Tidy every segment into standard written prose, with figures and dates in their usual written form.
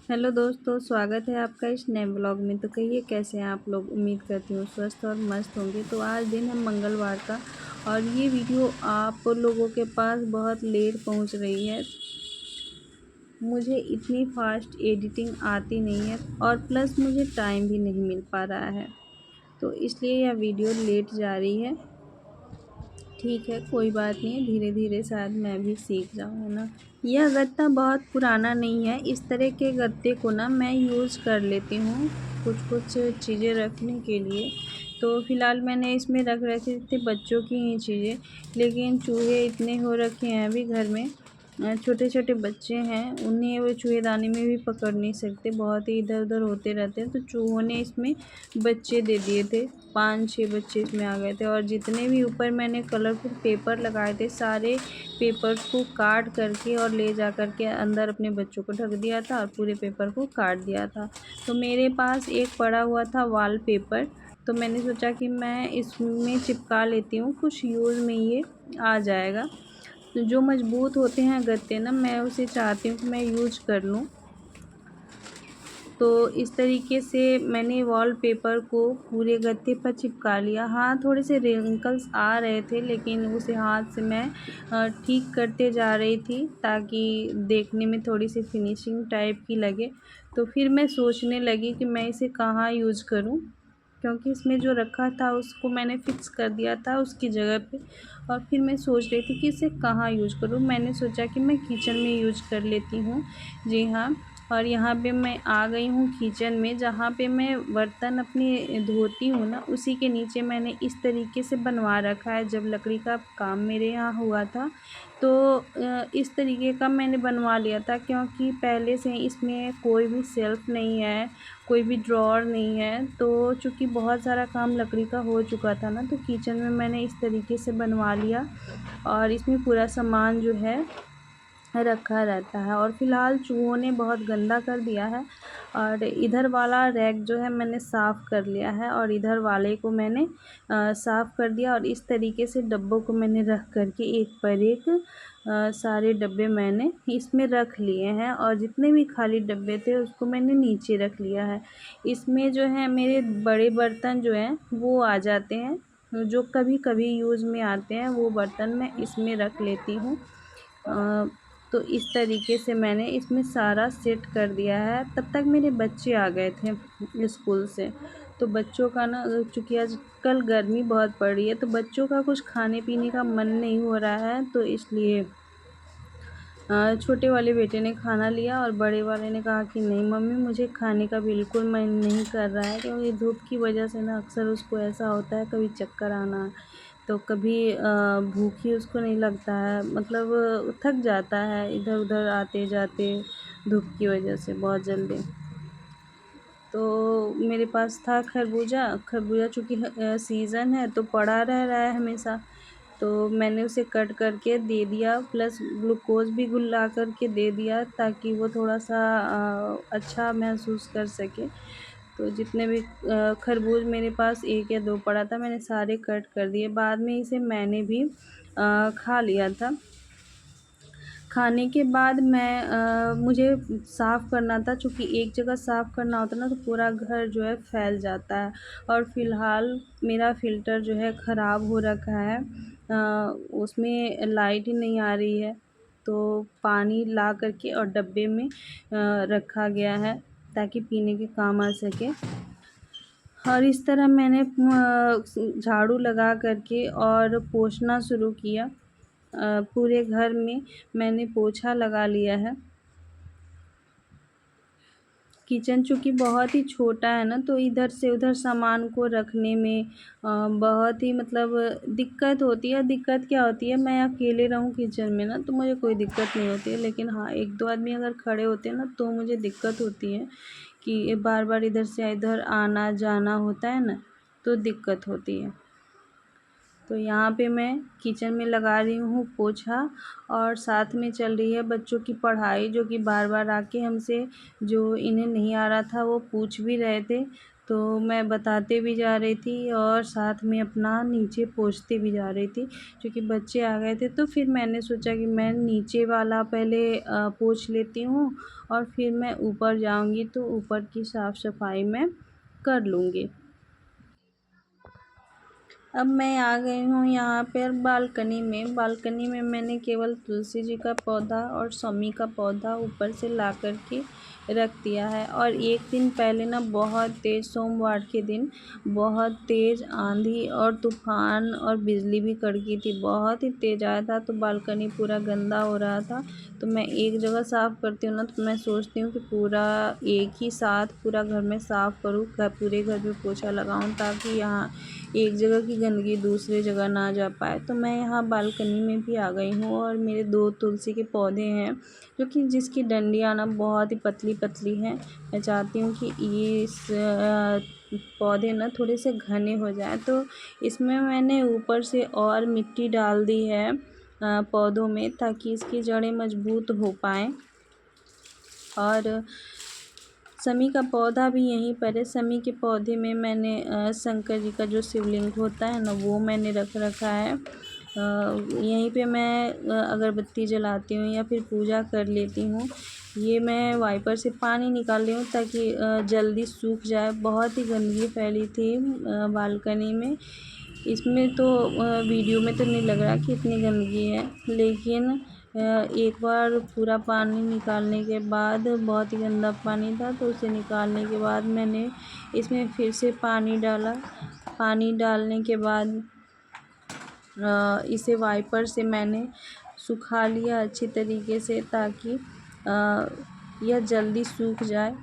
Hello दोस्तों, स्वागत है आपका इस नए ब्लॉग में। तो कहिए कैसे हैं आप लोग। उम्मीद करती हूँ स्वस्थ और मस्त होंगे। तो आज दिन है मंगलवार का और ये वीडियो आप लोगों के पास बहुत लेट पहुँच रही है। मुझे इतनी फास्ट एडिटिंग आती नहीं है और प्लस मुझे टाइम भी नहीं मिल पा रहा है, तो इसलिए यह वीडियो लेट जा रही है। ठीक है, कोई बात नहीं है, धीरे धीरे शायद मैं भी सीख जाऊँ, है ना। यह गत्ता बहुत पुराना नहीं है। इस तरह के गत्ते को ना मैं यूज़ कर लेती हूँ कुछ कुछ चीज़ें रखने के लिए। तो फ़िलहाल मैंने इसमें रख रखे थे बच्चों की ही चीज़ें, लेकिन चूहे इतने हो रखे हैं अभी घर में। छोटे छोटे बच्चे हैं, उन्हें वो चूहेदानी में भी पकड़ नहीं सकते, बहुत ही इधर उधर होते रहते हैं। तो चूहों ने इसमें बच्चे दे दिए थे, 5-6 बच्चे इसमें आ गए थे। और जितने भी ऊपर मैंने कलरफुल पेपर लगाए थे, सारे पेपर्स को काट करके और ले जा कर के अंदर अपने बच्चों को ढक दिया था और पूरे पेपर को काट दिया था। तो मेरे पास एक पड़ा हुआ था वॉलपेपर, तो मैंने सोचा कि मैं इसमें चिपका लेती हूँ, कुछ यूज़ में ये आ जाएगा। तो जो मजबूत होते हैं गत्ते ना, मैं उसे चाहती हूँ कि मैं यूज कर लूँ। तो इस तरीके से मैंने वॉलपेपर को पूरे गत्ते पर चिपका लिया। हाँ, थोड़े से रिंकल्स आ रहे थे, लेकिन उसे हाथ से मैं ठीक करते जा रही थी ताकि देखने में थोड़ी सी फिनिशिंग टाइप की लगे। तो फिर मैं सोचने लगी कि मैं इसे कहाँ यूज़ करूँ, क्योंकि इसमें जो रखा था उसको मैंने फ़िक्स कर दिया था उसकी जगह पे। और फिर मैं सोच रही थी कि इसे कहाँ यूज़ करूँ। मैंने सोचा कि मैं किचन में यूज़ कर लेती हूँ। जी हाँ, और यहाँ पे मैं आ गई हूँ किचन में, जहाँ पे मैं बर्तन अपने धोती हूँ ना, उसी के नीचे मैंने इस तरीके से बनवा रखा है। जब लकड़ी का काम मेरे यहाँ हुआ था तो इस तरीके का मैंने बनवा लिया था, क्योंकि पहले से इसमें कोई भी शेल्फ़ नहीं है, कोई भी ड्रॉअर नहीं है। तो चूँकि बहुत सारा काम लकड़ी का हो चुका था ना, तो किचन में मैंने इस तरीके से बनवा लिया और इसमें पूरा सामान जो है रखा रहता है। और फ़िलहाल चूहों ने बहुत गंदा कर दिया है और इधर वाला रैक जो है मैंने साफ़ कर लिया है और इधर वाले को मैंने साफ़ कर दिया। और इस तरीके से डब्बों को मैंने रख कर के एक पर एक सारे डब्बे मैंने इसमें रख लिए हैं और जितने भी खाली डब्बे थे उसको मैंने नीचे रख लिया है। इसमें जो है मेरे बड़े बर्तन जो हैं वो आ जाते हैं, जो कभी कभी यूज़ में आते हैं, वो बर्तन मैं इसमें रख लेती हूँ। तो इस तरीके से मैंने इसमें सारा सेट कर दिया है। तब तक मेरे बच्चे आ गए थे स्कूल से। तो बच्चों का ना, चूँकि आजकल गर्मी बहुत पड़ रही है, तो बच्चों का कुछ खाने पीने का मन नहीं हो रहा है, तो इसलिए छोटे वाले बेटे ने खाना लिया और बड़े वाले ने कहा कि नहीं मम्मी, मुझे खाने का बिल्कुल मन नहीं कर रहा है, क्योंकि धूप की वजह से ना अक्सर उसको ऐसा होता है, कभी चक्कर आना, तो कभी भूख ही उसको नहीं लगता है, मतलब थक जाता है इधर उधर आते जाते धूप की वजह से बहुत जल्दी। तो मेरे पास था खरबूजा। खरबूजा चूँकि सीज़न है तो पड़ा रह रहा है हमेशा, तो मैंने उसे कट करके दे दिया, प्लस ग्लूकोज़ भी घुला कर के दे दिया ताकि वो थोड़ा-सा अच्छा महसूस कर सके। तो जितने भी खरबूज मेरे पास 1 या 2 पड़ा था, मैंने सारे कट कर दिए। बाद में इसे मैंने भी खा लिया था। खाने के बाद मुझे साफ़ करना था, चूँकि एक जगह साफ़ करना होता है ना तो पूरा घर जो है फैल जाता है। और फ़िलहाल मेरा फ़िल्टर जो है ख़राब हो रखा है, उसमें लाइट ही नहीं आ रही है, तो पानी ला कर के और डब्बे में रखा गया है ताकि पीने के काम आ सके। और इस तरह मैंने झाड़ू लगा कर के और पोंछना शुरू किया। पूरे घर में मैंने पोछा लगा लिया है। किचन चूँकि बहुत ही छोटा है ना, तो इधर से उधर सामान को रखने में बहुत ही मतलब दिक्कत होती है। दिक्कत क्या होती है, मैं अकेले रहूँ किचन में ना तो मुझे कोई दिक्कत नहीं होती है, लेकिन हाँ, 1-2 आदमी अगर खड़े होते हैं ना तो मुझे दिक्कत होती है कि बार-बार इधर से इधर आना-जाना होता है ना, तो दिक्कत होती है। तो यहाँ पे मैं किचन में लगा रही हूँ पोछा और साथ में चल रही है बच्चों की पढ़ाई, जो कि बार बार आके हमसे, जो इन्हें नहीं आ रहा था वो पूछ भी रहे थे। तो मैं बताते भी जा रही थी और साथ में अपना नीचे पोंछते भी जा रही थी, क्योंकि बच्चे आ गए थे। तो फिर मैंने सोचा कि मैं नीचे वाला पहले पोंछ लेती हूँ और फिर मैं ऊपर जाऊँगी तो ऊपर की साफ़ सफाई मैं कर लूँगी। अब मैं आ गई हूँ यहाँ पर बालकनी में। बालकनी में मैंने केवल तुलसी जी का पौधा और शमी का पौधा ऊपर से ला कर के रख दिया है। और एक दिन पहले ना बहुत तेज़, सोमवार के दिन बहुत तेज़ आंधी और तूफ़ान और बिजली भी कड़की थी। बहुत ही तेज़ आया था, तो बालकनी पूरा गंदा हो रहा था। तो मैं एक जगह साफ़ करती हूँ ना, तो मैं सोचती हूँ कि पूरा एक ही साथ पूरा घर में साफ़ करूँ, पूरे घर में पोछा लगाऊँ, ताकि यहाँ एक जगह की गंदगी दूसरी जगह ना जा पाए। तो मैं यहाँ बालकनी में भी आ गई हूँ और मेरे 2 तुलसी के पौधे हैं, जो कि जिसकी डंडियाँ ना बहुत ही पतली-पतली हैं। मैं चाहती हूँ कि ये इस पौधे ना थोड़े से घने हो जाएँ, तो इसमें मैंने ऊपर से और मिट्टी डाल दी है पौधों में, ताकि इसकी जड़ें मजबूत हो पाएँ। और शमी का पौधा भी यहीं पर है। शमी के पौधे में मैंने शंकर जी का जो शिवलिंग होता है ना, वो मैंने रख रखा है। यहीं पे मैं अगरबत्ती जलाती हूँ या फिर पूजा कर लेती हूँ। ये मैं वाइपर से पानी निकाल रही हूँ ताकि जल्दी सूख जाए। बहुत ही गंदगी फैली थी बालकनी में। इसमें तो वीडियो में तो नहीं लग रहा कि इतनी गंदगी है, लेकिन एक बार पूरा पानी निकालने के बाद, बहुत ही गंदा पानी था, तो उसे निकालने के बाद मैंने इसमें फिर से पानी डाला। पानी डालने के बाद इसे वाइपर से मैंने सुखा लिया अच्छी तरीके से, ताकि यह जल्दी सूख जाए।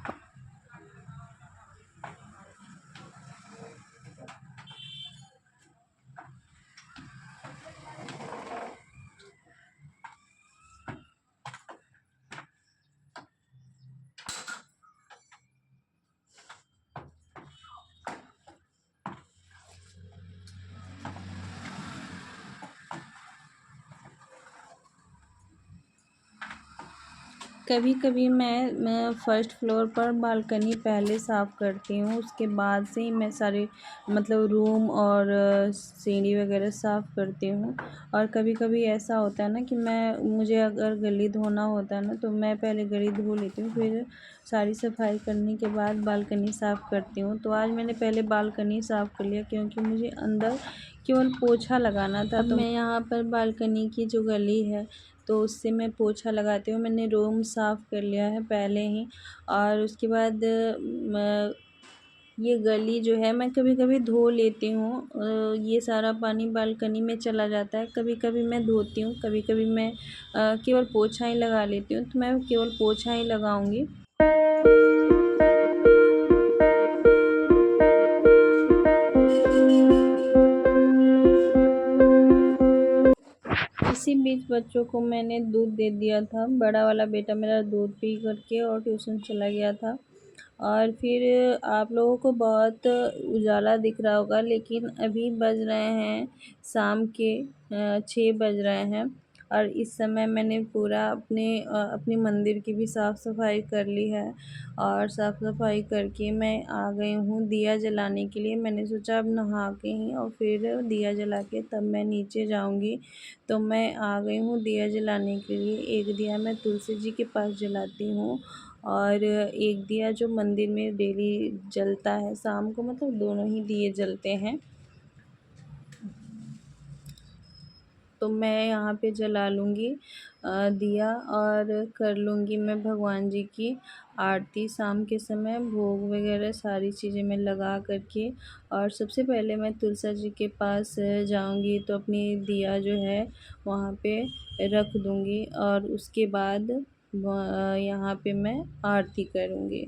कभी कभी मैं फर्स्ट फ्लोर पर बालकनी पहले साफ़ करती हूँ, उसके बाद से ही मैं सारे मतलब रूम और सीढ़ी वगैरह साफ़ करती हूँ। और कभी कभी ऐसा होता है ना कि मुझे अगर गली धोना होता है ना, तो मैं पहले गली धो लेती हूँ, फिर सारी सफाई करने के बाद बालकनी साफ़ करती हूँ। तो आज मैंने पहले बालकनी साफ़ कर लिया, क्योंकि मुझे अंदर केवल पोछा लगाना था। तो मैं यहाँ पर बालकनी की जो गली है, तो उससे मैं पोछा लगाती हूँ। मैंने रूम साफ़ कर लिया है पहले ही, और उसके बाद ये गली जो है मैं कभी कभी धो लेती हूँ। ये सारा पानी बालकनी में चला जाता है। कभी कभी मैं धोती हूँ, कभी कभी मैं केवल पोछा ही लगा लेती हूँ। तो मैं केवल पोछा ही लगाऊंगी। इसी बीच बच्चों को मैंने दूध दे दिया था। बड़ा वाला बेटा मेरा दूध पी करके और ट्यूशन चला गया था। और फिर आप लोगों को बहुत उजाला दिख रहा होगा, लेकिन अभी बज रहे हैं शाम के 6 बज रहे हैं। और इस समय मैंने पूरा अपनी मंदिर की भी साफ़ सफाई कर ली है। और साफ़ सफाई करके मैं आ गई हूँ दिया जलाने के लिए। मैंने सोचा अब नहा के ही और फिर दिया जला के तब मैं नीचे जाऊँगी। तो मैं आ गई हूँ दिया जलाने के लिए। एक दिया मैं तुलसी जी के पास जलाती हूँ, और एक दिया जो मंदिर में डेली जलता है शाम को, मतलब दोनों ही दिए जलते हैं। तो मैं यहाँ पे जला लूँगी दिया, और कर लूँगी मैं भगवान जी की आरती। शाम के समय भोग वगैरह सारी चीज़ें मैं लगा करके, और सबसे पहले मैं तुलसी जी के पास जाऊँगी, तो अपनी दिया जो है वहाँ पे रख दूँगी, और उसके बाद यहाँ पे मैं आरती करूँगी।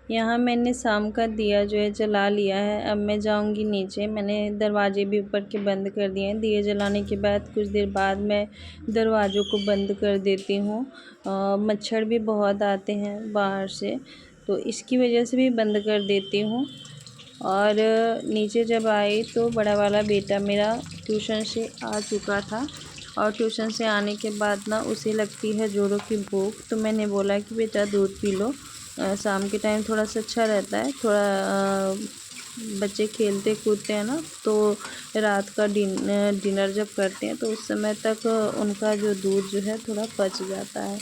यहाँ मैंने शाम का दिया जो है जला लिया है। अब मैं जाऊँगी नीचे। मैंने दरवाजे भी ऊपर के बंद कर दिए हैं। दिए जलाने के बाद कुछ देर बाद मैं दरवाज़ों को बंद कर देती हूँ। मच्छर भी बहुत आते हैं बाहर से, तो इसकी वजह से भी बंद कर देती हूँ। और नीचे जब आई तो बड़ा वाला बेटा मेरा ट्यूशन से आ चुका था, और ट्यूशन से आने के बाद ना उसे लगती है ज़ोरों की भूख। तो मैंने बोला कि बेटा दूध पी लो, शाम के टाइम थोड़ा सा अच्छा रहता है, थोड़ा बच्चे खेलते कूदते हैं ना, तो रात का डिनर जब करते हैं तो उस समय तक उनका जो दूध जो है थोड़ा पच जाता है।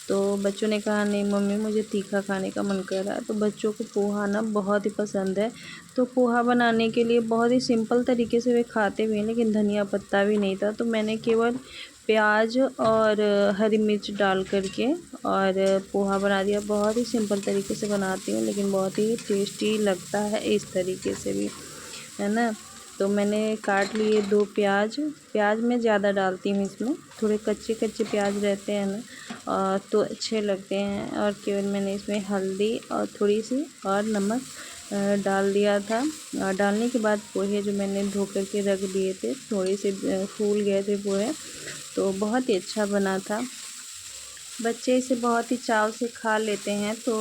तो बच्चों ने कहा नहीं मम्मी मुझे तीखा खाने का मन कर रहा है। तो बच्चों को पोहा ना बहुत ही पसंद है। तो पोहा बनाने के लिए बहुत ही सिंपल तरीके से वे खाते भी हैं, लेकिन धनिया पत्ता भी नहीं था, तो मैंने केवल प्याज और हरी मिर्च डाल करके और पोहा बना दिया। बहुत ही सिंपल तरीके से बनाती हूँ, लेकिन बहुत ही टेस्टी लगता है इस तरीके से भी, है ना। तो मैंने काट लिए 2 प्याज। प्याज मैं ज़्यादा डालती हूँ इसमें, थोड़े कच्चे कच्चे प्याज रहते हैं ना, तो अच्छे लगते हैं। और केवल मैंने इसमें हल्दी और थोड़ी सी और नमक डाल दिया था। और डालने के बाद पोहे जो मैंने धो करके रख दिए थे, थोड़े से फूल गए थे पोहे, तो बहुत ही अच्छा बना था। बच्चे इसे बहुत ही चाव से खा लेते हैं। तो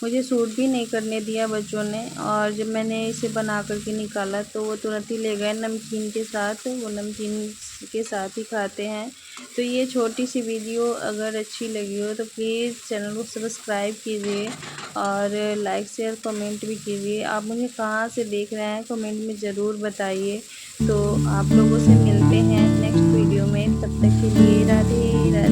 मुझे सूट भी नहीं करने दिया बच्चों ने, और जब मैंने इसे बना कर के निकाला तो वो तुरंत ही ले गए नमकीन के साथ। वो नमकीन के साथ ही खाते हैं। तो ये छोटी सी वीडियो अगर अच्छी लगी हो तो प्लीज़ चैनल को सब्सक्राइब कीजिए, और लाइक शेयर कमेंट भी कीजिए। आप मुझे कहाँ से देख रहे हैं कमेंट में ज़रूर बताइए। तो आप लोगों से मिलते हैं नेक्स्ट वीडियो में, तब तक के लिए राधे राधे।